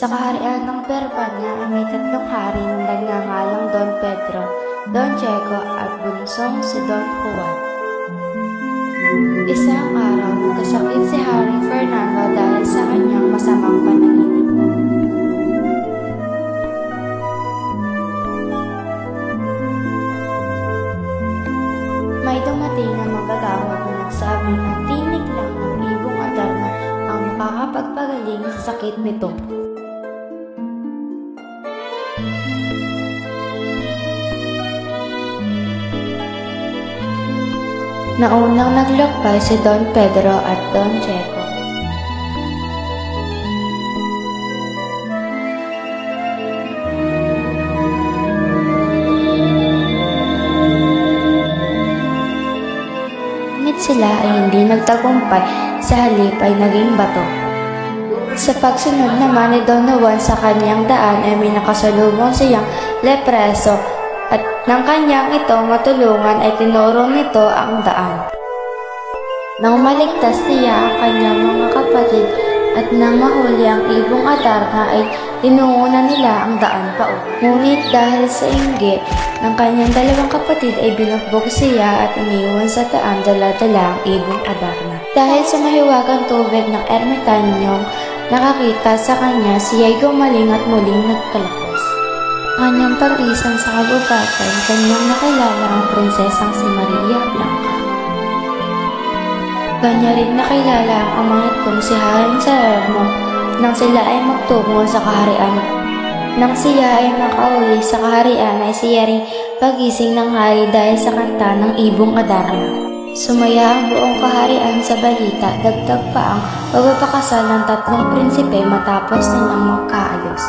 Sa kaharian ng Perbanya ay may tatlong hari na nagngangalang Don Pedro, Don Diego at bunsong si Don Juan. Isang araw, nagkasakit si Hari Fernando dahil sa kanyang masamang panaginip. May dumating na manggagawad na nagsabing ang tinig lang ng ibong Adarna ang makakapagpagaling sa sakit nito. Naunang naglakbay si Don Pedro at Don Diego. Ngunit sila ay hindi nagtagumpay, sa halip ay naging bato. Sa pagsunod naman ni Don Juan sa kanyang daan ay may nakasalubong siyang lepreso at nang kanyang ito matulungan ay tinuro nito ang daan. Nang maligtas niya ang kanyang mga kapatid at nang mahuli ang ibong Adarna ay tinungunan nila ang daan pauwi. Ngunit dahil sa inggit ng kanyang dalawang kapatid ay binugbog siya at iniwan sa daan dala-dala ang ibong Adarna. Dahil sa mahiwagang tubig ng ermitanyong nakakita sa kanya, siya'y gumaling at muling nagkalakas. Kanyang pag-isang sa kabubatan, kanyang nakilala ang prinsesang si Maria Blanca. Kanya rin nakilala ang ama nitong si Haring Salerno nang sila ay magtungo sa kaharian. Nang siya ay makauwi sa kaharian ay siya rin pagising ng hari dahil sa kanta ng ibong Adarna. Sumaya ang buong kaharian sa balita, dagdag pa ang pagpapakasal ng tatlong prinsipe matapos nilang magkaayos.